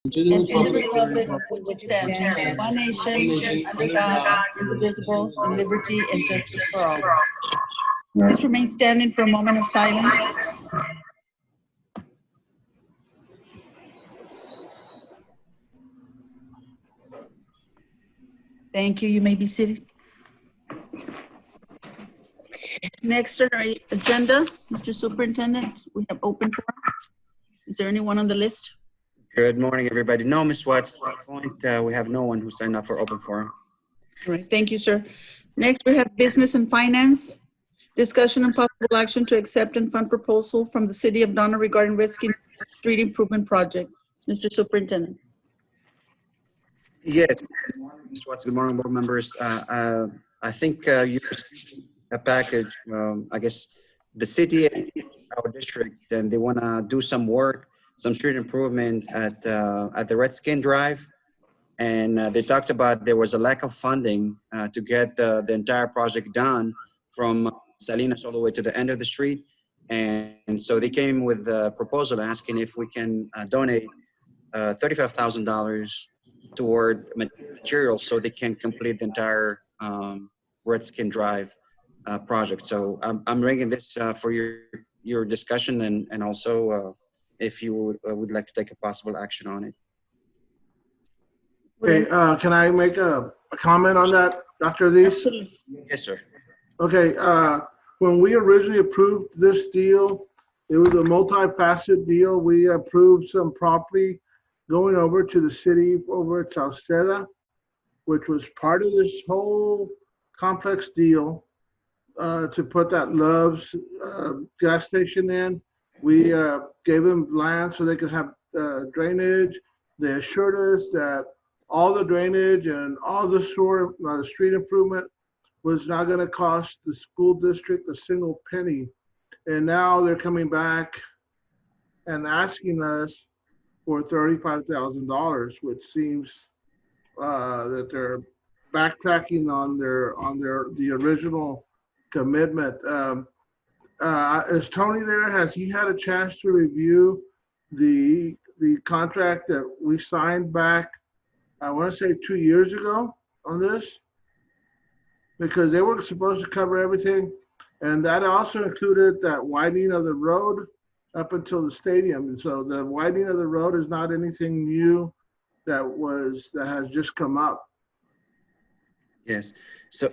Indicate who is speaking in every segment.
Speaker 1: and to the republic for which it stands, one nation, under God, indivisible, with liberty and justice for all. Please remain standing for a moment of silence. Thank you. You may be seated. Next on our agenda, Mr. Superintendent, we have open forum. Is there anyone on the list?
Speaker 2: Good morning, everybody. No, Ms. Watts, at this point, we have no one who signed up for open forum.
Speaker 1: All right, thank you, sir. Next, we have business and finance. Discussion and possible action to accept and fund proposal from the City of Donna regarding Redskin Street Improvement Project. Mr. Superintendent.
Speaker 2: Yes, Mr. Watts, good morning, board members. I think you received a package, I guess the city, our district, and they want to do some work, some street improvement at the Redskin Drive. And they talked about there was a lack of funding to get the entire project done from Salinas all the way to the end of the street. And so they came with a proposal asking if we can donate $35,000 toward materials so they can complete the entire Redskin Drive project. So I'm bringing this for your discussion and also if you would like to take a possible action on it.
Speaker 3: Okay, can I make a comment on that, Dr. Aziz?
Speaker 1: Absolutely.
Speaker 2: Yes, sir.
Speaker 3: Okay, when we originally approved this deal, it was a multi-facet deal. We approved some property going over to the city over at Sauceda, which was part of this whole complex deal to put that Love's gas station in. We gave them land so they could have drainage. They assured us that all the drainage and all the sewer, the street improvement was not going to cost the school district a single penny. And now they're coming back and asking us for $35,000, which seems that they're backtracking on the original commitment. Is Tony there? Has he had a chance to review the contract that we signed back, I want to say 2 years ago on this? Because they were supposed to cover everything. And that also included that widening of the road up until the stadium. And so the widening of the road is not anything new that has just come up.
Speaker 2: Yes. So,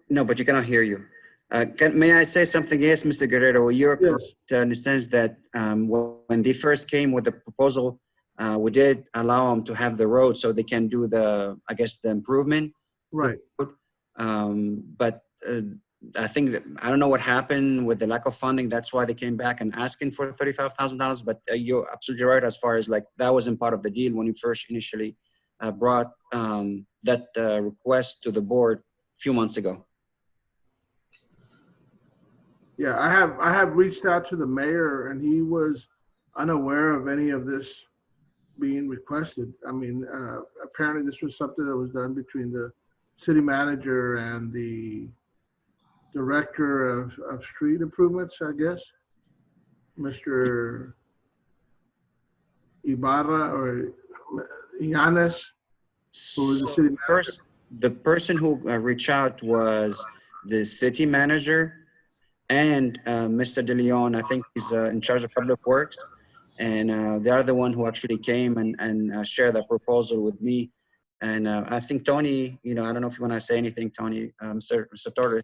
Speaker 2: no, but you cannot hear you. May I say something? Yes, Mr. Guerrero, you're correct in the sense that when they first came with the proposal, we did allow them to have the road so they can do the improvement.
Speaker 3: Right.
Speaker 2: But I think that, I don't know what happened with the lack of funding. That's why they came back and asking for $35,000. But you're absolutely right as far as like that wasn't part of the deal when you first initially brought that request to the board a few months ago.
Speaker 3: Yeah, I have reached out to the mayor and he was unaware of any of this being requested. I mean, apparently this was something that was done between the city manager and the director of street improvements, I guess, Mr. Ibarra or Yanes, who was the city manager.
Speaker 2: The person who reached out was the city manager and Mr. De Leon. I think he's in charge of public works. And they are the one who actually came and shared that proposal with me. And I think Tony, I don't know if you want to say anything, Tony, Mr. Torres.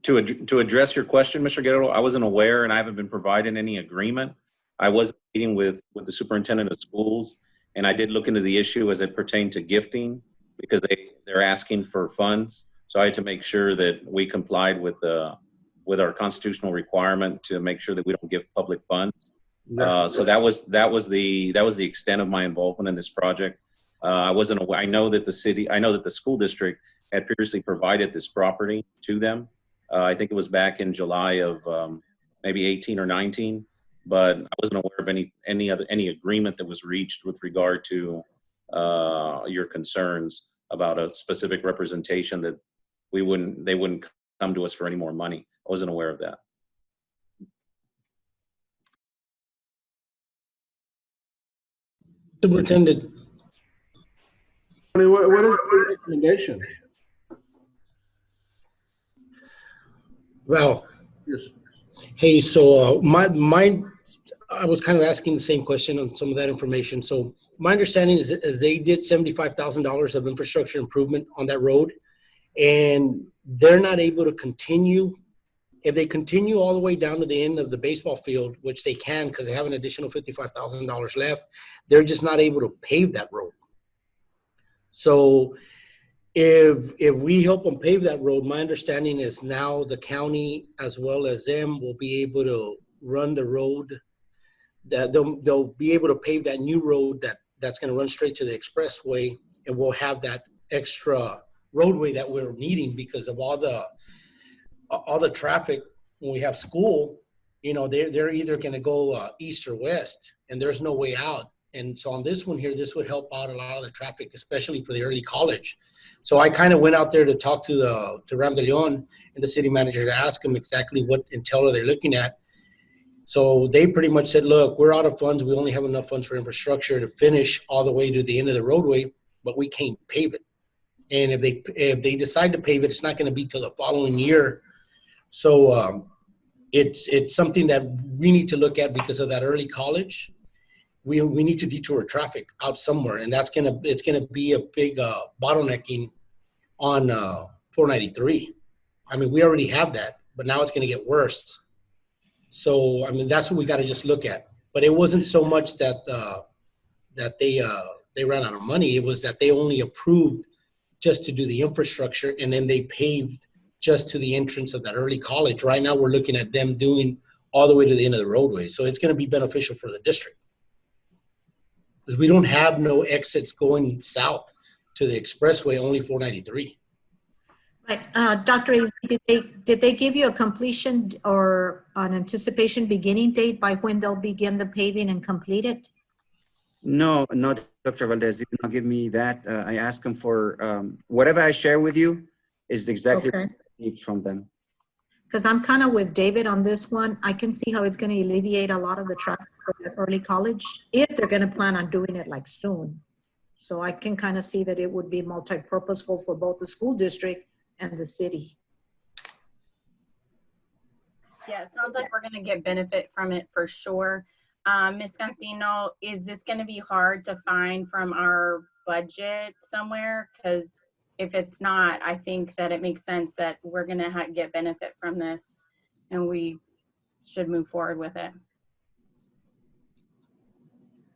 Speaker 4: To address your question, Mr. Guerrero, I wasn't aware and I haven't been provided any agreement. I was meeting with the superintendent of schools, and I did look into the issue as it pertained to gifting because they're asking for funds. So I had to make sure that we complied with our constitutional requirement to make sure that we don't give public funds. So that was the extent of my involvement in this project. I wasn't aware. I know that the school district had previously provided this property to them. I think it was back in July of maybe 18 or 19, but I wasn't aware of any agreement that was reached with regard to your concerns about a specific representation that they wouldn't come to us for any more money. I wasn't aware of that.
Speaker 5: Superintendent,
Speaker 3: What is your recommendation?
Speaker 5: well,
Speaker 3: Yes.
Speaker 5: hey, so I was kind of asking the same question on some of that information. So my understanding is they did $75,000 of infrastructure improvement on that road, and they're not able to continue. If they continue all the way down to the end of the baseball field, which they can because they have an additional $55,000 left, they're just not able to pave that road. So if we help them pave that road, my understanding is now the county as well as them will be able to run the road. That they'll be able to pave that new road that's going to run straight to the expressway, and we'll have that extra roadway that we're needing because of all the traffic when we have school. You know, they're either going to go east or west, and there's no way out. And so on this one here, this would help out a lot of the traffic, especially for the early college. So I kind of went out there to talk to Ram de Leon and the city manager to ask him exactly what intel are they looking at. So they pretty much said, look, we're out of funds. We only have enough funds for infrastructure to finish all the way to the end of the roadway, but we can't pave it. And if they decide to pave it, it's not going to be till the following year. So it's something that we need to look at because of that early college. We need to detour traffic out somewhere, and it's gonna be a big bottlenecking on 493. I mean, we already have that, but now it's gonna get worse. So I mean, that's what we got to just look at. But it wasn't so much that they ran out of money. It was that they only approved just to do the infrastructure, and then they paved just to the entrance of that early college. Right now, we're looking at them doing all the way to the end of the roadway. So it's going to be beneficial for the district because we don't have no exits going south to the expressway, only 493.
Speaker 6: Right. Dr. Az, did they give you a completion or an anticipation beginning date by when they'll begin the paving and complete it?
Speaker 2: No, Dr. Valdez did not give me that. I asked him for whatever I share with you is exactly what I received from them.
Speaker 6: Because I'm kind of with David on this one. I can see how it's going to alleviate a lot of the traffic for the early college if they're going to plan on doing it like soon. So I can kind of see that it would be multi-purposeful for both the school district and the city.
Speaker 7: Yeah, it sounds like we're going to get benefit from it for sure. Ms. Cancino, is this going to be hard to find from our budget somewhere? Because if it's not, I think that it makes sense that we're going to get benefit from this, and we should move forward with it.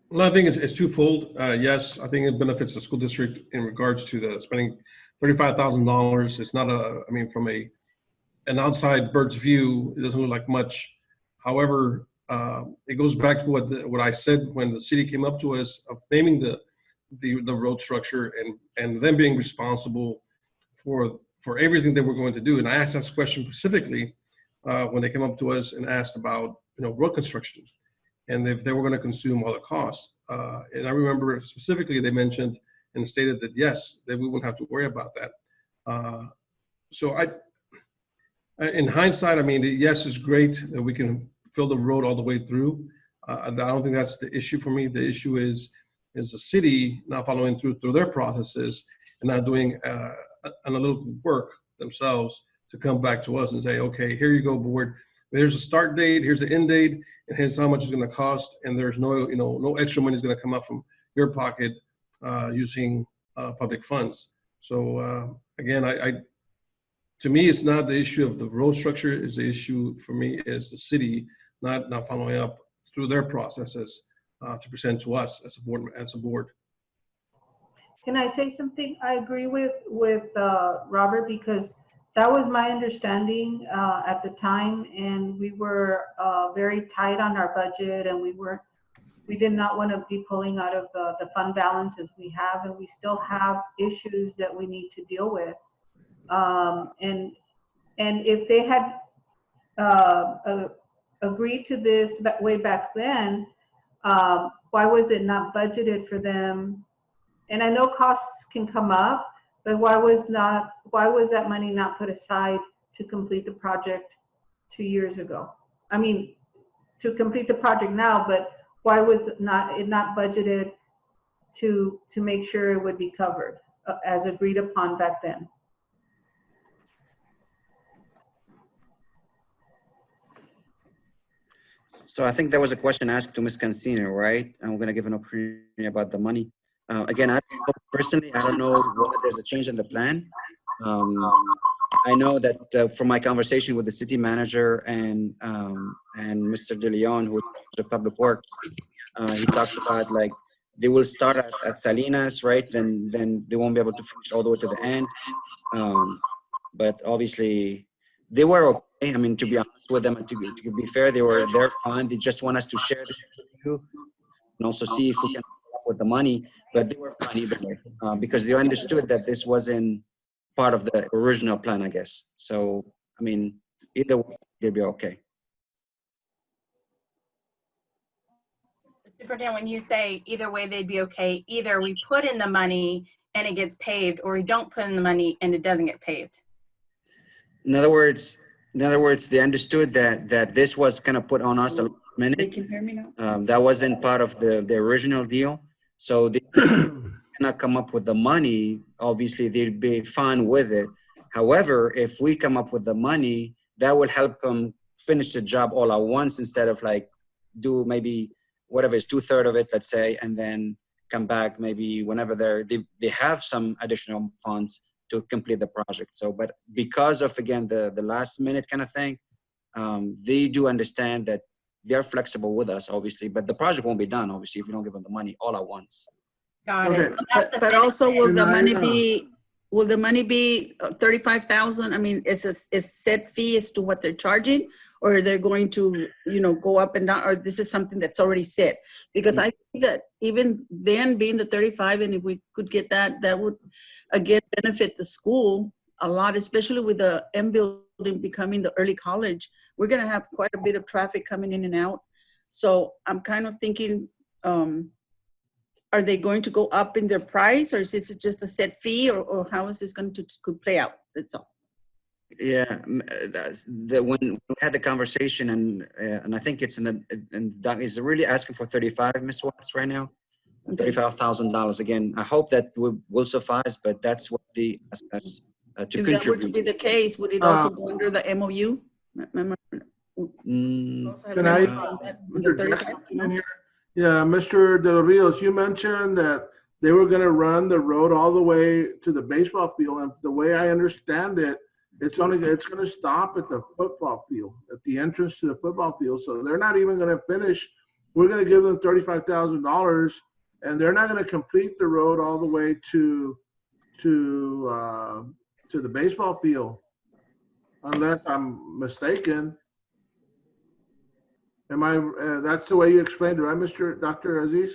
Speaker 8: Well, I think it's twofold. Yes, I think it benefits the school district in regards to the spending $35,000. It's not I mean, from an outside bird's view, it doesn't look like much. However, it goes back to what I said when the city came up to us of naming the road structure and them being responsible for everything that we're going to do. And I asked this question specifically when they came up to us and asked about road construction and if they were going to consume all the costs. And I remember specifically they mentioned and stated that yes, that we wouldn't have to worry about that. So in hindsight, I mean, yes, it's great that we can fill the road all the way through. I don't think that's the issue for me. The issue is the city not following through their processes and not doing analytical work themselves to come back to us and say, okay, here you go, board. Here's a start date, here's the end date, and here's how much it's going to cost. And there's no extra money is going to come out from your pocket using public funds. So again, to me, it's not the issue of the road structure. It's the issue for me is the city not following up through their processes to present to us as a board.
Speaker 9: Can I say something? I agree with Robert, because that was my understanding at the time, and we were very tight on our budget, and we did not want to be pulling out of the fund balances we have, and we still have issues that we need to deal with. And if they had agreed to this way back then, why was it not budgeted for them? And I know costs can come up, but why was that money not put aside to complete the project 2 years ago? I mean, to complete the project now, but why was it not budgeted to make sure it would be covered as agreed upon back then.
Speaker 2: So I think there was a question asked to Ms. Cancino, right? And we're going to give an opinion about the money. Again, personally, I don't know whether there's a change in the plan. I know that from my conversation with the city manager and Mr. De Leon, who is the public works, he talks about like they will start at Salinas, right? Then they won't be able to finish all the way to the end. But obviously, they were okay. I mean, to be honest with them, and to be fair, they're fine. They just want us to share this with you and also see if we can come up with the money. But they were fine either way because they understood that this wasn't part of the original plan, I guess. So, I mean, either way, they'll be okay.
Speaker 7: Superintendent, when you say either way they'd be okay, either we put in the money and it gets paved, or we don't put in the money and it doesn't get paved.
Speaker 2: In other words, they understood that this was kind of put on us a last
Speaker 1: They
Speaker 2: minute.
Speaker 1: can hear me now?
Speaker 2: That wasn't part of the original deal. So they cannot come up with the money. Obviously, they'd be fine with it. However, if we come up with the money, that will help them finish the job all at once instead of like do maybe whatever is 2/3 of it, let's say, and then come back maybe whenever they have some additional funds to complete the project. So, but because of, again, the last minute kind of thing, they do understand that they're flexible with us, obviously, but the project won't be done, obviously, if we don't give them the money all at once.
Speaker 7: Got
Speaker 3: Okay.
Speaker 7: it. So that's the
Speaker 1: But also, will the
Speaker 7: benefit.
Speaker 1: money be 35,000? I mean, is set fee as to what they're charging, or they're going to, go up and down, or this is something that's already set? Because I think that even then being the 35, and if we could get that would again benefit the school a lot, especially with the M building becoming the early college. We're going to have quite a bit of traffic coming in and out. So I'm kind of thinking, are they going to go up in their price, or is this just a set fee, or how is this going to play out? That's all.
Speaker 2: Yeah, when we had the conversation, and I think it's is really asking for 35, Ms. Watts, right now, $35,000. Again, I hope that will suffice, but that's what the to
Speaker 1: If that were to
Speaker 2: contribute.
Speaker 1: be the case, would it also go under the MOU?
Speaker 2: Mm,
Speaker 3: Can I interject something in here? Yeah, Mr. De Los Rios, you mentioned that they were going to run the road all the way to the baseball field, and the way I understand it, it's going to stop at the football field, at the entrance to the football field. So they're not even going to finish. We're going to give them $35,000, and they're not going to complete the road all the way to the baseball field, unless I'm mistaken. Am I? That's the way you explained it, right, Dr. Aziz?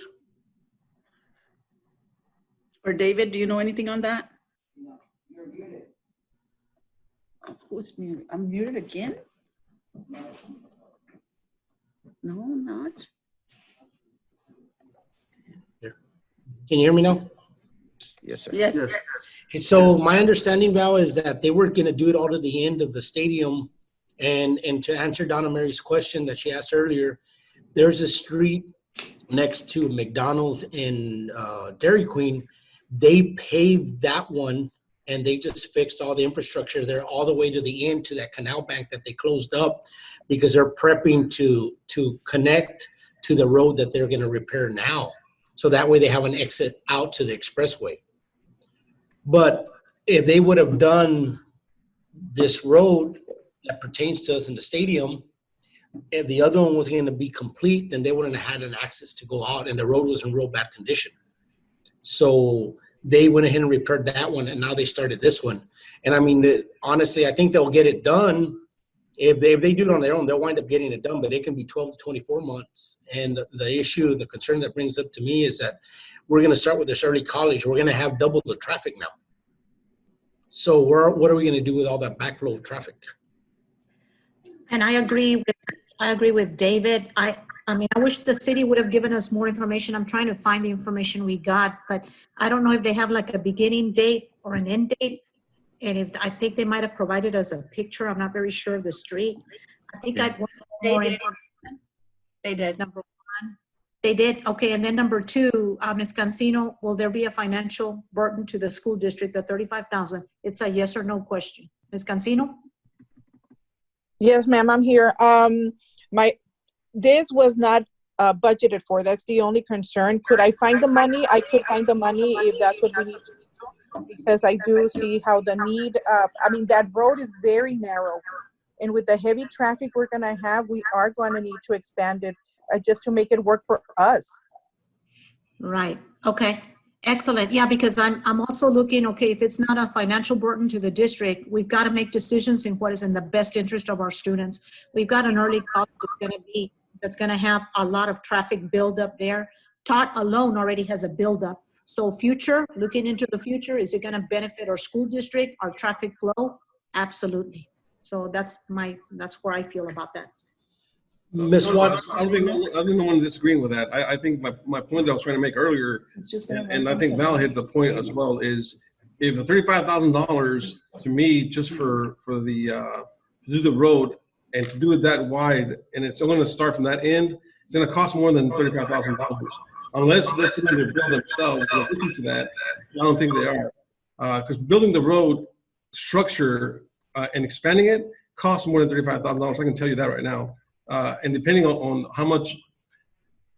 Speaker 1: Or David, do you know anything on that? No, you're muted. Who's muted? I'm muted again? No, I'm not.
Speaker 5: Can you hear me now?
Speaker 2: yes, sir.
Speaker 1: Yes.
Speaker 3: Yes.
Speaker 5: So my understanding, Val, is that they were going to do it all to the end of the stadium. And to answer Donna Mary's question that she asked earlier, there's a street next to McDonald's and Dairy Queen. They paved that one, and they just fixed all the infrastructure there all the way to the end to that canal bank that they closed up because they're prepping to connect to the road that they're going to repair now. So that way they have an exit out to the expressway. But if they would have done this road that pertains to us in the stadium, if the other one was going to be complete, then they wouldn't have had an access to go out, and the road was in real bad condition. So they went ahead and repaired that one, and now they started this one. And I mean, honestly, I think they'll get it done. If they do it on their own, they'll wind up getting it done, but it can be 12 to 24 months. And the concern that brings up to me is that we're going to start with this early college. We're going to have double the traffic now. So what are we going to do with all that backflow of traffic?
Speaker 6: And I agree with David. I mean, I wish the city would have given us more information. I'm trying to find the information we got, but I don't know if they have like a beginning date or an end date. And I think they might have provided us a picture. I'm not very sure of the street. I think I'd want more information.
Speaker 7: They did.
Speaker 6: Number one. They did? Okay, and then number two, Ms. Cancino, will there be a financial burden to the school district, the 35,000? It's a yes or no question. Ms. Cancino?
Speaker 10: Yes, ma'am, I'm here. This was not budgeted for. That's the only concern. Could I find the money? I could find the money if that's what we need to do, because I do see how the need, I mean, that road is very narrow. And with the heavy traffic we're gonna have, we are gonna need to expand it just to make it work for us.
Speaker 6: Right, okay, excellent. Yeah, because I'm also looking, okay, if it's not a financial burden to the district, we've got to make decisions in what is in the best interest of our students. We've got an early college that's gonna have a lot of traffic buildup there. Tot alone already has a buildup. So future, looking into the future, is it gonna benefit our school district, our traffic flow? Absolutely. So that's where I feel about that.
Speaker 5: Ms. Watts?
Speaker 8: I don't think no one disagreeing with that. I think my point that I was trying to make earlier, and I think Val hit the point as well, is if the $35,000 to me just for the to do the road and to do it that wide, and it's going to start from that end, it's going to cost more than $35,000 unless they're putting their bill themselves. In addition to that, I don't think they are, because building the road structure and expanding it costs more than $35,000. I can tell you that right now. And depending on how much,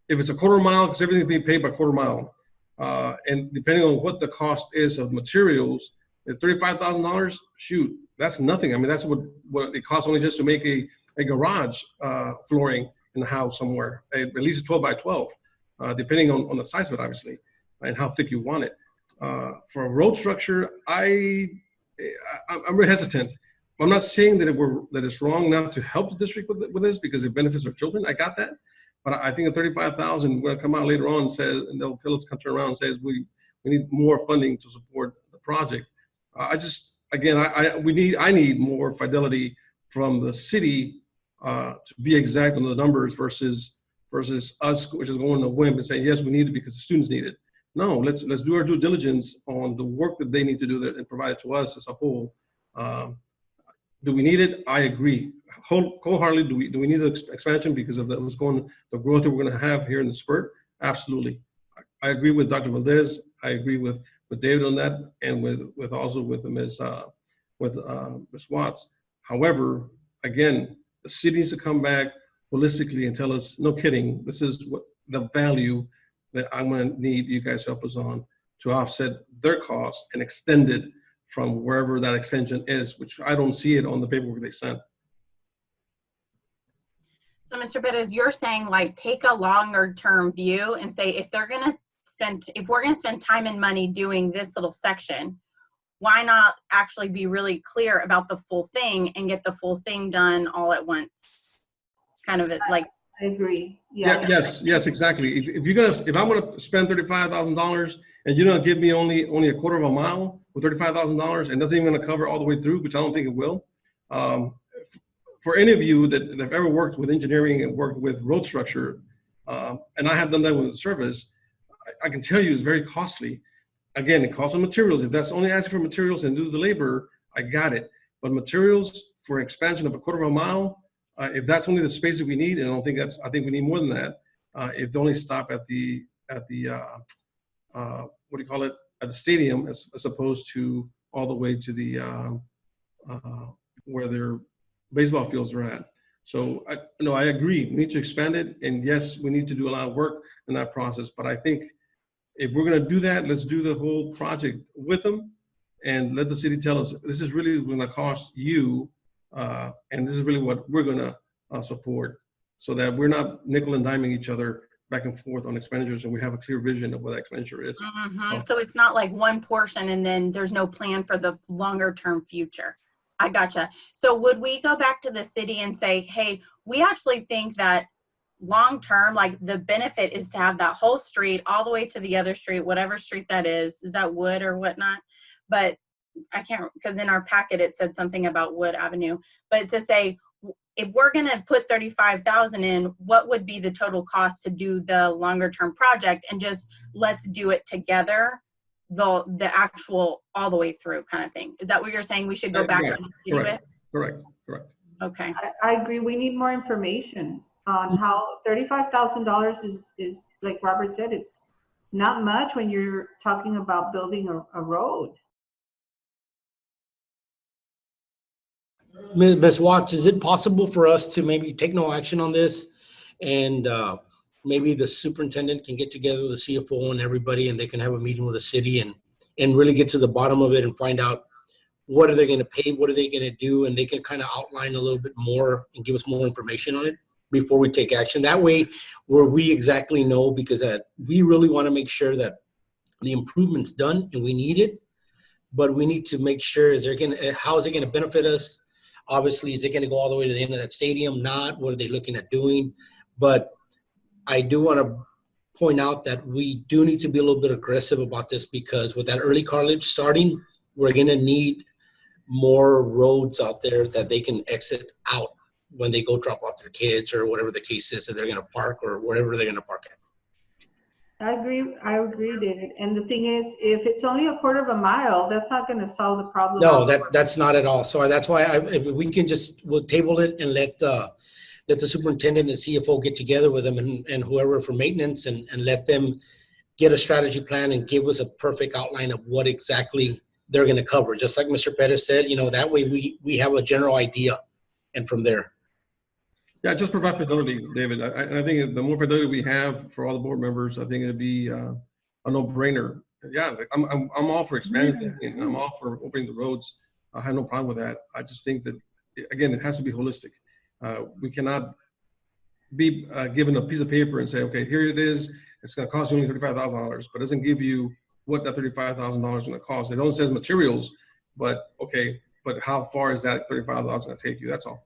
Speaker 8: if it's a quarter mile, because everything's being paid by quarter mile, and depending on what the cost is of materials, at $35,000, shoot, that's nothing. I mean, that's what it costs only just to make a garage flooring in the house somewhere, at least 12 by 12, depending on the size of it, obviously, and how thick you want it. For a road structure, I'm very hesitant. I'm not saying that it's wrong not to help the district with this because it benefits our children. I got that, but I think the 35,000 will come out later on and says, and they'll tell us, come turn around and says we need more funding to support the project. I need more fidelity from the city to be exact on the numbers versus us, which is going to whim and saying yes, we need it because the students need it. No, let's do our due diligence on the work that they need to do that and provide it to us as a whole. Do we need it? I agree wholeheartedly. Do we need the expansion because of the growth that we're going to have here in the spurt? Absolutely. I agree with Dr. Valdez. I agree with David on that, and with also with Ms. Watts. However, again, the city needs to come back holistically and tell us, no kidding, this is what the value that I'm going to need you guys to help us on to offset their costs and extend it from wherever that extension is, which I don't see it on the paperwork they sent.
Speaker 7: So Mr. Perez, you're saying like take a longer term view and say if we're gonna spend time and money doing this little section, why not actually be really clear about the full thing and get the full thing done all at once? Kind of like.
Speaker 9: I agree. Yeah.
Speaker 8: Yes, exactly. If I'm gonna spend $35,000 and you're gonna give me only a quarter of a mile with $35,000 and doesn't even gonna cover all the way through, which I don't think it will. For any of you that have ever worked with engineering and worked with road structure, and I have done that with the service, I can tell you it's very costly. Again, it costs on materials. If that's only asking for materials and do the labor, I got it. But materials for expansion of a quarter of a mile, if that's only the space that we need, and I think we need more than that. If they only stop at the what do you call it, at the stadium, as opposed to all the way to the where their baseball fields are at. So I agree. We need to expand it, and yes, we need to do a lot of work in that process. But I think if we're going to do that, let's do the whole project with them, and let the city tell us this is really going to cost you. And this is really what we're going to support, so that we're not nickel and diming each other back and forth on expenditures, and we have a clear vision of what that expenditure is.
Speaker 7: Mm-hmm. So it's not like one portion and then there's no plan for the longer term future. I gotcha. So would we go back to the city and say, hey, we actually think that long term, like the benefit is to have that whole street all the way to the other street, whatever street that is that Wood or whatnot? But I can't, because in our packet it said something about Wood Avenue, but to say, if we're going to put 35,000 in, what would be the total cost to do the longer term project, and just let's do it together, the actual all the way through kind of thing? Is that what you're saying we should go back to the city with?
Speaker 8: Correct.
Speaker 7: Okay.
Speaker 9: I agree. We need more information. on how $35,000 is, like Robert said, it's not much when you're talking about building a road.
Speaker 5: Ms. Watts, is it possible for us to maybe take no action on this? And maybe the superintendent can get together with the CFO and everybody, and they can have a meeting with the city and really get to the bottom of it and find out what are they going to pay, what are they going to do, and they can kind of outline a little bit more and give us more information on it before we take action. That way, where we exactly know, because we really want to make sure that the improvement's done and we need it, but we need to make sure how is it going to benefit us? Obviously, is it going to go all the way to the end of that stadium? Not. What are they looking at doing? But I do want to point out that we do need to be a little bit aggressive about this, because with that early college starting, we're going to need more roads out there that they can exit out when they go drop off their kids or whatever the case is that they're going to park or wherever they're going to park at. I
Speaker 9: agree, David. And the thing is, if it's only a quarter of a mile, that's not going to solve the problem.
Speaker 5: No, that's not at all. So that's why if we can we'll table it and let the superintendent and CFO get together with them and whoever for maintenance and let them get a strategy plan and give us a perfect outline of what exactly they're going to cover. Just like Mr. Pettis said, that way we have a general idea, and from there.
Speaker 8: Yeah, just provide fidelity, David. I think the more fidelity we have for all the board members, I think it'd be a no-brainer. Yeah, I'm all for expanding and I'm all for opening the roads. I have no problem with that. I just think that, again, it has to be holistic. We cannot be given a piece of paper and say, okay, here it is. It's going to cost you only $35,000, but it doesn't give you what that $35,000 is going to cost. It only says materials, but okay, but how far is that $35,000 going to take you? That's all.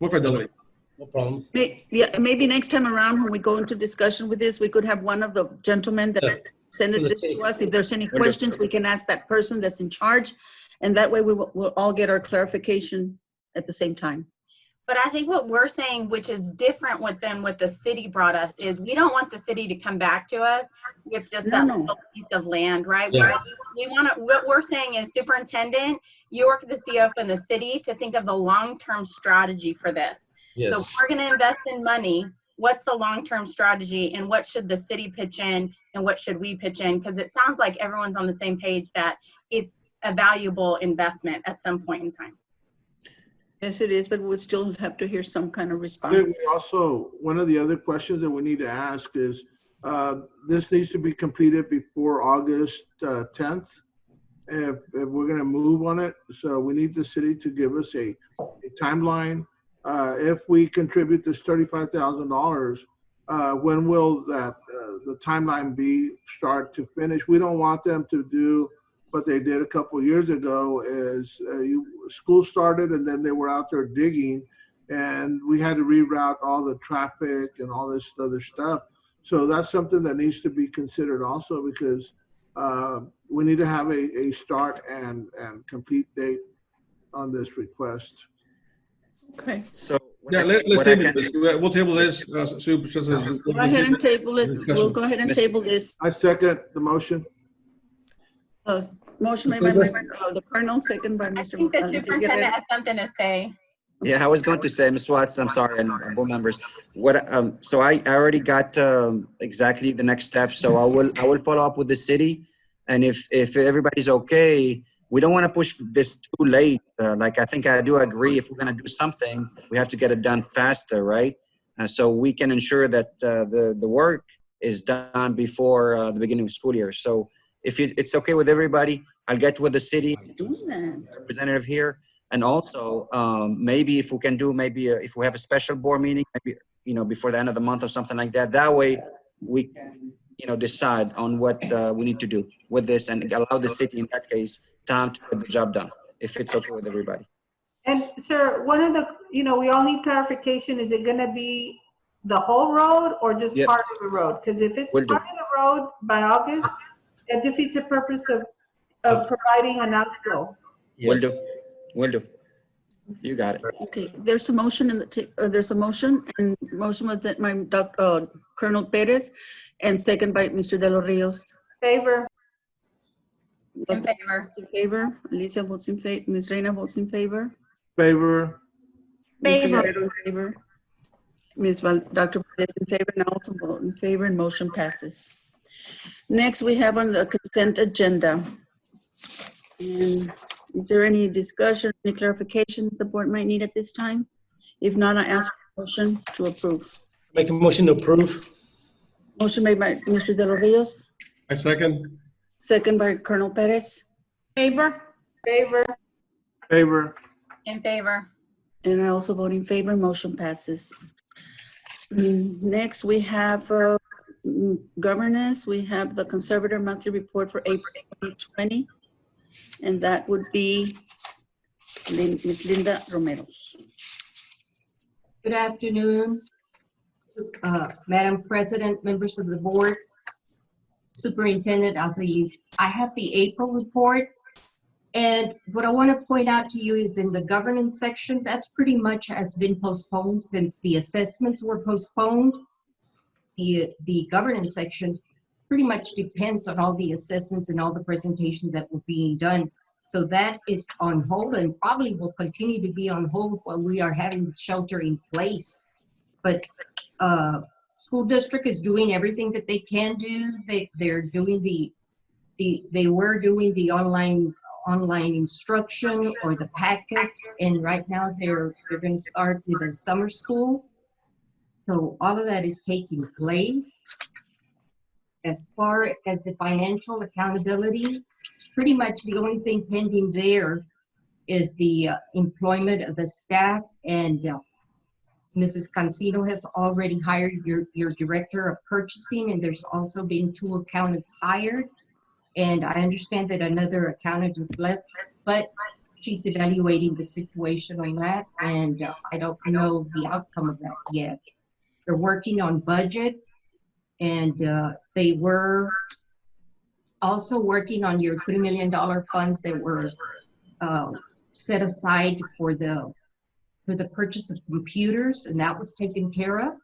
Speaker 8: More fidelity.
Speaker 5: No problem.
Speaker 1: Yeah, maybe next time around when we go into discussion with this, we could have one of the gentlemen that send this to us. If there's any questions, we can ask that person that's in charge. And that way we'll all get our clarification at the same time.
Speaker 7: But I think what we're saying, which is different than what the city brought us, is we don't want the city to come back to us with just that little piece of land, right?
Speaker 5: Yeah.
Speaker 7: We want to, what we're saying is, superintendent, you work with the CF and the city to think of the long-term strategy for this.
Speaker 5: Yes.
Speaker 7: So if we're going to invest in money, what's the long-term strategy, and what should the city pitch in and what should we pitch in? Because it sounds like everyone's on the same page that it's a valuable investment at some point in time.
Speaker 1: Yes, it is, but we'll still have to hear some kind of response.
Speaker 3: We also, one of the other questions that we need to ask is, this needs to be completed before August 10th. If we're going to move on it. So we need the city to give us a timeline. If we contribute this $35,000, when will that the timeline be start to finish? We don't want them to do what they did a couple of years ago. Is school started and then they were out there digging, and we had to reroute all the traffic and all this other stuff. So that's something that needs to be considered also, because we need to have a start and complete date on this request.
Speaker 1: Okay.
Speaker 2: So
Speaker 8: Yeah, let's table this. We'll table this.
Speaker 1: Go ahead and table it. We'll go ahead and table this.
Speaker 3: I second the motion.
Speaker 1: Motion made by the Colonel, second by
Speaker 7: I
Speaker 1: Mr.
Speaker 7: think the superintendent has something to say.
Speaker 2: Yeah, I was going to say, Ms. Watts, I'm sorry, and board members. So I already got exactly the next step. So I will follow up with the city, and if everybody's okay, we don't want to push this too late. Like, I think I do agree, if we're going to do something, we have to get it done faster, right? So we can ensure that the work is done before the beginning of school year. So if it's okay with everybody, I'll get with the city representative here. And also, maybe if we can do, if we have a special board meeting, maybe, before the end of the month or something like that. That way we can, decide on what we need to do with this and allow the city, in that case, time to get the job done, if it's okay with everybody.
Speaker 9: And sir, one of the, we all need clarification. Is it going to be the whole road or just part of the road? Because if it's part of the road by August, it defeats the purpose of providing an outflow.
Speaker 5: Yes.
Speaker 2: Will do. You got it.
Speaker 1: Okay, there's a motion there's a motion with Colonel Perez, and second by Mr. De Los Rios.
Speaker 9: Favor.
Speaker 7: In favor.
Speaker 1: In favor. Alicia votes in favor. Ms. Reina votes in favor.
Speaker 3: Favor.
Speaker 1: Mr. Guerrero in favor. Dr. Valdez in favor, and I also vote in favor, and motion passes. Next, we have on the consent agenda. And is there any discussion, any clarifications the board might need at this time? If not, I ask for a motion to approve.
Speaker 5: Make the motion to approve.
Speaker 1: Motion made by Mr. De Los Rios,
Speaker 8: I second.
Speaker 1: second by Colonel Perez,
Speaker 6: Favor?
Speaker 9: Favor.
Speaker 3: Favor.
Speaker 7: In favor.
Speaker 1: and I also vote in favor, motion passes. Next, we have governance. We have the conservator monthly report for April 2020, and that would be Ms. Linda Romero.
Speaker 11: Good afternoon, Madam President, members of the board, Superintendent Aziz. I have the April report, and what I want to point out to you is in the governance section, that's pretty much has been postponed since the assessments were postponed. The governance section pretty much depends on all the assessments and all the presentations that were being done. So that is on hold and probably will continue to be on hold while we are having the shelter in place. But school district is doing everything that they can do. They're doing they were doing the online instruction or the packets, and right now they're going to start with a summer school. So all of that is taking place. As far as the financial accountability, pretty much the only thing pending there is the employment of the staff, and Mrs. Cancino has already hired your director of purchasing, and there's also been 2 accountants hired. And I understand that another accountant is left, but she's evaluating the situation on that, and I don't know the outcome of that yet. They're working on budget, and they were also working on your $3 million funds that were set aside for the purchase of computers, and that was taken care of.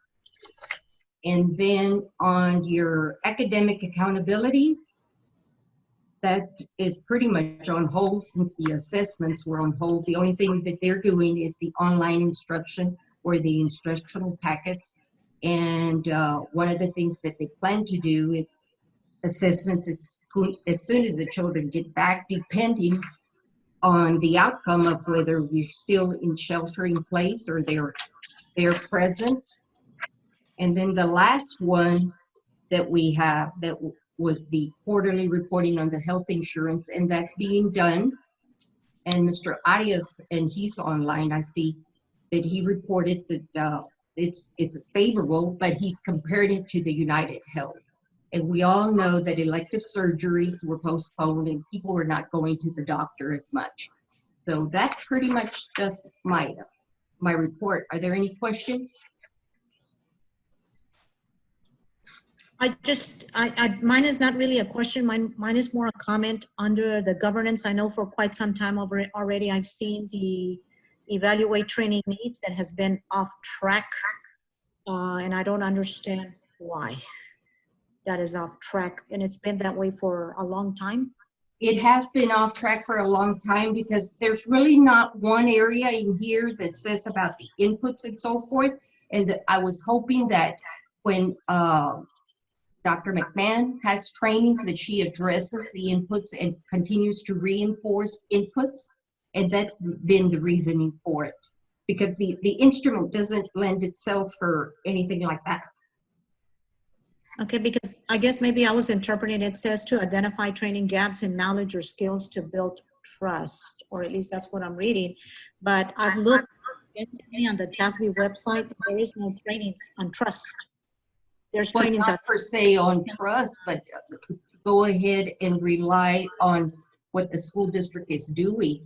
Speaker 11: And then on your academic accountability, that is pretty much on hold since the assessments were on hold. The only thing that they're doing is the online instruction or the instructional packets. And one of the things that they plan to do is assessments as soon as the children get back, depending on the outcome of whether we're still in shelter in place or they're present. And then the last one that we have that was the quarterly reporting on the health insurance, and that's being done. And Mr. Arias, and he's online, I see that he reported that it's favorable, but he's compared it to the United Health. And we all know that elective surgeries were postponed and people were not going to the doctor as much. So that's pretty much just my report. Are there any questions?
Speaker 6: Mine is not really a question. Mine is more a comment under the governance. I know for quite some time already, I've seen the evaluate training needs that has been off track. And I don't understand why that is off track. And it's been that way for a long time.
Speaker 11: It has been off track for a long time because there's really not one area in here that says about the inputs and so forth. And I was hoping that when Dr. McMahon has trainings that she addresses the inputs and continues to reinforce inputs. And that's been the reasoning for it, because the instrument doesn't lend itself for anything like that.
Speaker 6: Okay, because I guess maybe I was interpreting it says to identify training gaps in knowledge or skills to build trust, or at least that's what I'm reading. But I've looked on the TASB website, there is no trainings on trust. There's
Speaker 11: Well,
Speaker 6: trainings
Speaker 11: not per se on trust, but go ahead and rely on what the school district is doing.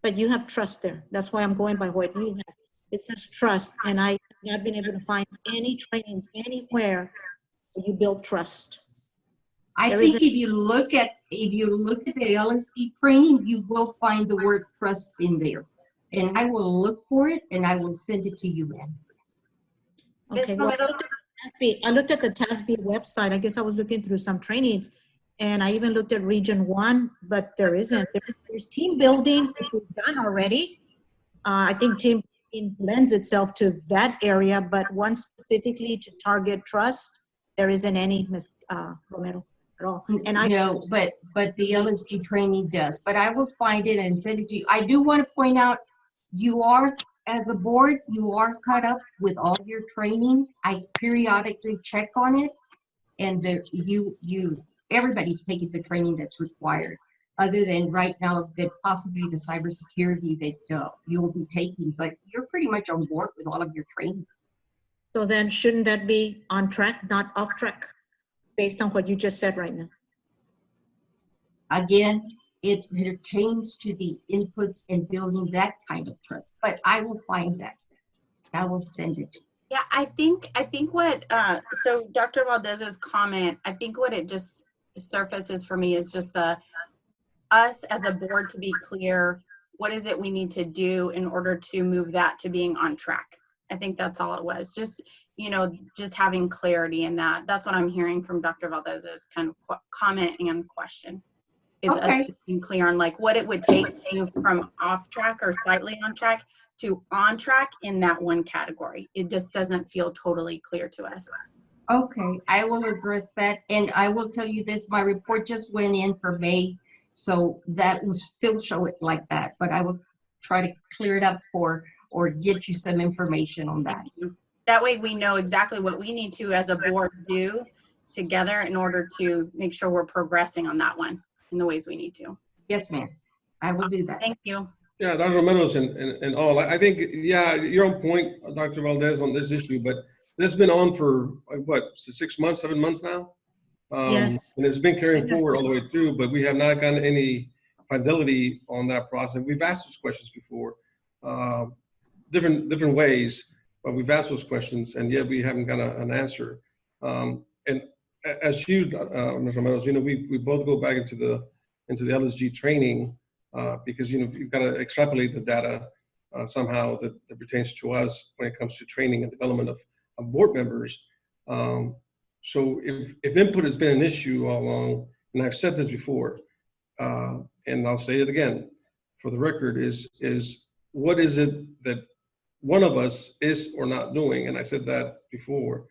Speaker 6: But you have trust there. That's why I'm going by what you have. It says trust, and I have not been able to find any trainings anywhere where you build trust.
Speaker 11: I think if you look at the LSD training, you will find the word trust in there. And I will look for it and I will send it to you, ma'am.
Speaker 6: Okay, well, I looked at the TASB website. I guess I was looking through some trainings, and I even looked at Region 1, but there isn't. There's team building, which we've done already. I think it lends itself to that area, but one specifically to target trust, there isn't any, Ms. Romero, at all. And I,
Speaker 11: No, but the LSG training does, but I will find it and send it to you. I do want to point out, you are, as a board, you are caught up with all your training. I periodically check on it, and everybody's taking the training that's required, other than right now that possibly the cybersecurity that you'll be taking, but you're pretty much on board with all of your training.
Speaker 6: so then shouldn't that be on track, not off track, based on what you just said right now?
Speaker 11: Again, it pertains to the inputs and building that kind of trust, but I will find that. I will send it.
Speaker 7: Yeah, I think what, so Dr. Valdez's comment, I think what it just surfaces for me is just us as a board to be clear, what is it we need to do in order to move that to being on track? I think that's all it was. Just, just having clarity in that. That's what I'm hearing from Dr. Valdez's kind of comment and question. Is
Speaker 11: Okay.
Speaker 7: being clear on like what it would take to move from off track or slightly on track to on track in that one category. It just doesn't feel totally clear to us.
Speaker 11: Okay, I will address that, and I will tell you this, my report just went in for May, so that will still show it like that, but I will try to clear it up or get you some information on that.
Speaker 7: That way we know exactly what we need to as a board do together in order to make sure we're progressing on that one in the ways we need to.
Speaker 11: Yes, ma'am, I will do that.
Speaker 7: Thank you.
Speaker 8: Yeah, Dr. Romero's and all. I think, yeah, you're on point, Dr. Valdez, on this issue, but this has been on for, like, what, 6 months, 7 months now?
Speaker 6: Yes.
Speaker 8: And it's been carrying forward all the way through, but we have not gotten any fidelity on that process. We've asked those questions before, different ways, but we've asked those questions, and yet we haven't got an answer. And as you, Ms. Romero, we both go back into the LSG training because you've got to extrapolate the data somehow that pertains to us when it comes to training and development of board members. So if input has been an issue all along, and I've said this before, and I'll say it again for the record, is what is it that one of us is or not doing? And I said that before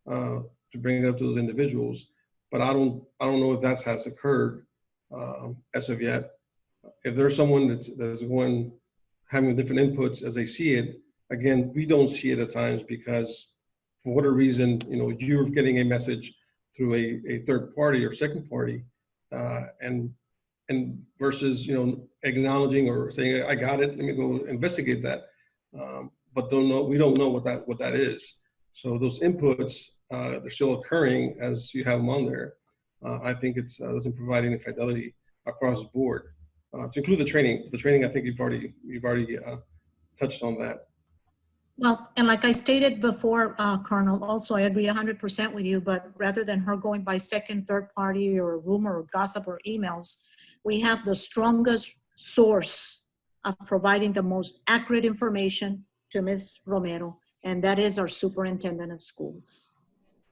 Speaker 8: to bring it up to those individuals, but I don't know if that has occurred as of yet. If there's someone that's going having different inputs as they see it, again, we don't see it at times because for whatever reason, you're getting a message through a third party or second party, and versus acknowledging or saying, I got it, let me go investigate that, but we don't know what that is. So those inputs, they're still occurring as you have them on there. I think it doesn't provide any fidelity across the board. To include the training, I think you've already touched on that.
Speaker 6: Well, and like I stated before, Colonel, also I agree 100% with you, but rather than her going by second, third party or rumor or gossip or emails, we have the strongest source of providing the most accurate information to Ms. Romero, and that is our superintendent of schools.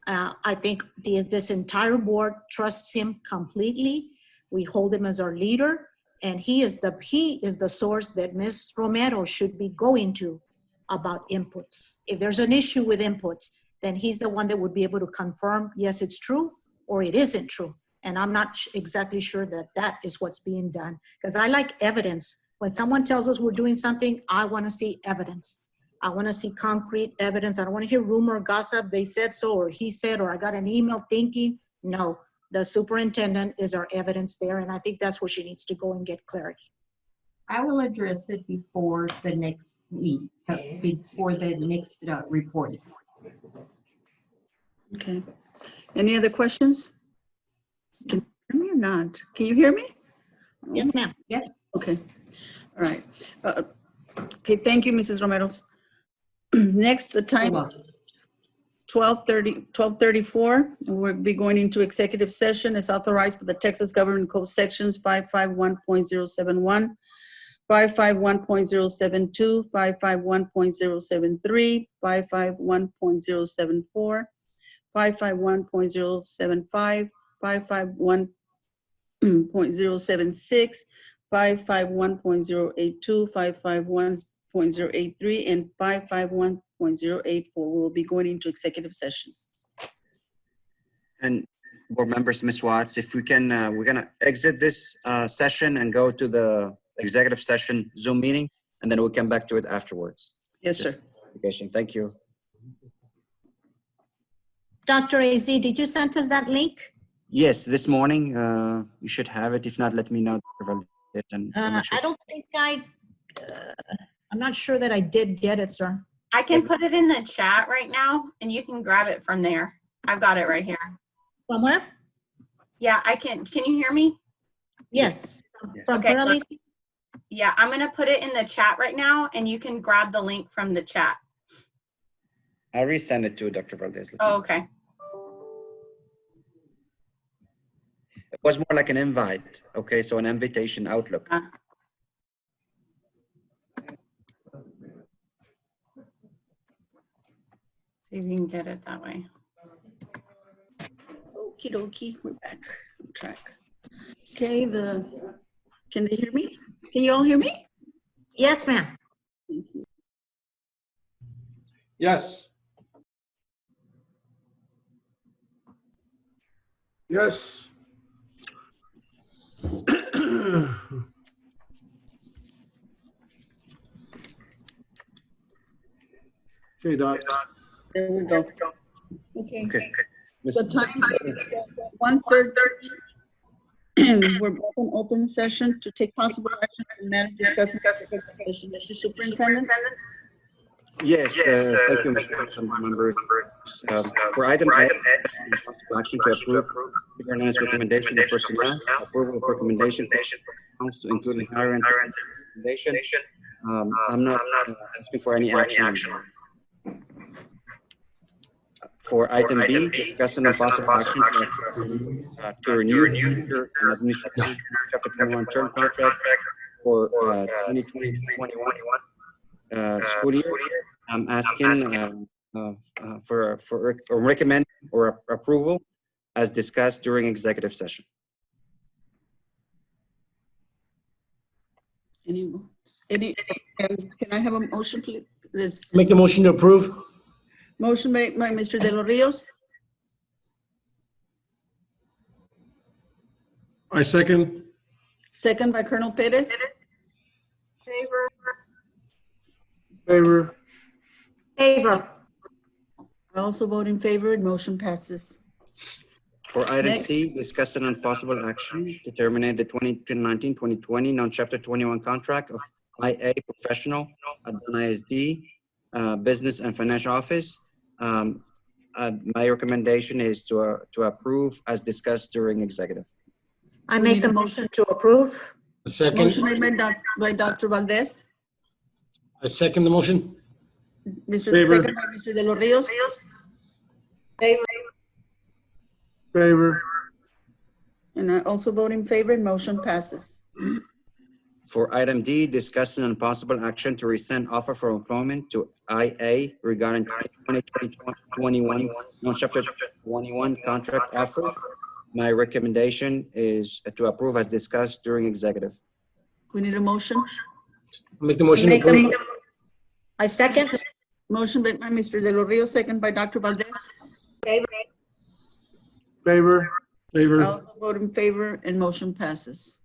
Speaker 6: I think this entire board trusts him completely. We hold him as our leader, and he is the source that Ms. Romero should be going to about inputs. If there's an issue with inputs, then he's the one that would be able to confirm, yes, it's true, or it isn't true. And I'm not exactly sure that is what's being done, because I like evidence. When someone tells us we're doing something, I want to see evidence. I want to see concrete evidence. I don't want to hear rumor, gossip, they said so, or he said, or I got an email thinking. No, the superintendent is our evidence there, and I think that's where she needs to go and get clarity.
Speaker 11: I will address it before the next meeting, before the next report.
Speaker 1: Okay. Any other questions? Can you hear me or not? Can you hear me?
Speaker 6: Yes, ma'am.
Speaker 11: Yes.
Speaker 1: Okay. All right. Okay. Thank you, Mrs. Romero. Next, the time, 12:34. We'll be going into executive session as authorized by the Texas Government Code sections 551.071, 551.072, 551.073, 551.074, 551.075, 551.076, 551.082, 551.083 and 551.084. We will be going into executive session.
Speaker 2: And board members, Ms. Watts, if we can, we're gonna exit this session and go to the executive session Zoom meeting, and then we'll come back to it afterwards.
Speaker 1: Yes, sir.
Speaker 2: Thank you.
Speaker 6: Dr. AZ, did you send us that link?
Speaker 2: Yes, this morning, you should have it. If not, let me know. And I'll make sure.
Speaker 6: I don't think I'm not sure that I did get it, sir.
Speaker 7: I can put it in the chat right now and you can grab it from there. I've got it right here.
Speaker 6: From where?
Speaker 7: Yeah, I can. Can you hear me?
Speaker 6: Yes. From
Speaker 7: Okay,
Speaker 6: Pearly?
Speaker 7: Yeah, I'm going to put it in the chat right now and you can grab the link from the chat.
Speaker 2: I'll resend it to Dr. Valdez.
Speaker 7: Oh, okay.
Speaker 2: It was more like an invite. Okay, so an invitation Outlook.
Speaker 7: See if you can get it that way.
Speaker 1: Okie dokie, we're back on track. Okay, can they hear me? Can you all hear me?
Speaker 6: Yes, ma'am.
Speaker 8: Yes.
Speaker 3: Yes. Okay, Doc.
Speaker 1: There we go. Okay.
Speaker 2: Okay.
Speaker 1: The time is 1:13. We're back in open session to take possible action on matter discussed in executive session. Mr. Superintendent?
Speaker 2: Yes, thank you, Mr. Council member. For item A, possible action to approve the governance recommendation of personnel, approval of recommendation for council, including hiring recommendation. I'm not asking for any action. For item B, discussing a possible action to renew an administrative chapter 21 term contract for 2020-21 school year. I'm asking for recommend or approval as discussed during executive session.
Speaker 1: Can I have a motion, please?
Speaker 5: Make the motion to approve.
Speaker 1: Motion made by Mr. De Los Rios,
Speaker 8: I second.
Speaker 1: second by Colonel Perez.
Speaker 3: Favor.
Speaker 6: Favor.
Speaker 1: I also vote in favor and motion passes.
Speaker 2: For item
Speaker 1: Next.
Speaker 2: C, discussion on possible action to terminate the 2019-2020 non-chapter 21 contract of IA Professional at ISD Business and Financial Office. My recommendation is to approve as discussed during executive.
Speaker 6: I make the motion to approve.
Speaker 5: A second.
Speaker 1: Motion made by Dr. Valdez.
Speaker 5: I second the motion.
Speaker 8: Favor.
Speaker 1: Second by Mr. De Los Rios.
Speaker 3: Favor.
Speaker 1: And I also vote in favor and motion passes.
Speaker 2: For item D, discussion on possible action to rescind offer for employment to IA regarding 2020-2021 non-chapter 21 contract offer. My recommendation is to approve as discussed during executive.
Speaker 1: We need a motion.
Speaker 5: Make the motion to
Speaker 6: Make the
Speaker 5: approve.
Speaker 6: I second.
Speaker 1: Motion made by Mr. De Los Rios, second by Dr. Valdez.
Speaker 3: Favor.
Speaker 1: I
Speaker 8: Favor.
Speaker 1: also vote in favor and motion passes.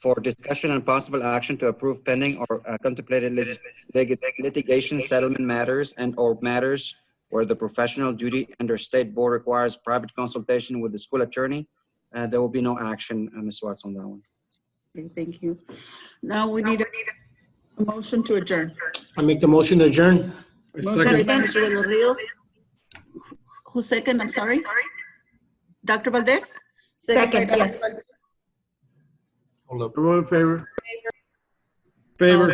Speaker 2: For discussion on possible action to approve pending or contemplated litigation settlement matters and or matters where the professional duty under state board requires private consultation with the school attorney, there will be no action, Ms. Watts, on that one.
Speaker 1: Okay, thank you. Now we need a motion to adjourn.
Speaker 5: I make the motion to adjourn.
Speaker 8: I
Speaker 1: Motion made by
Speaker 8: second.
Speaker 1: Mr. De Los Rios. Who second? I'm sorry. Dr. Valdez?
Speaker 6: Second,
Speaker 1: by Dr.
Speaker 6: yes.
Speaker 1: Valdez.
Speaker 5: Hold up.
Speaker 3: I vote in favor.
Speaker 8: Favor.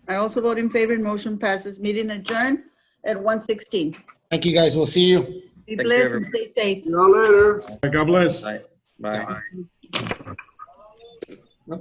Speaker 1: I also vote in favor and motion passes. Meeting adjourned at 1:16.
Speaker 5: Thank you, guys. We'll see you.
Speaker 1: Be
Speaker 2: Thank you,
Speaker 1: blessed and
Speaker 2: everybody.
Speaker 1: stay safe.
Speaker 3: Y'all later.
Speaker 8: God bless.
Speaker 2: Bye. Bye.
Speaker 5: Bye.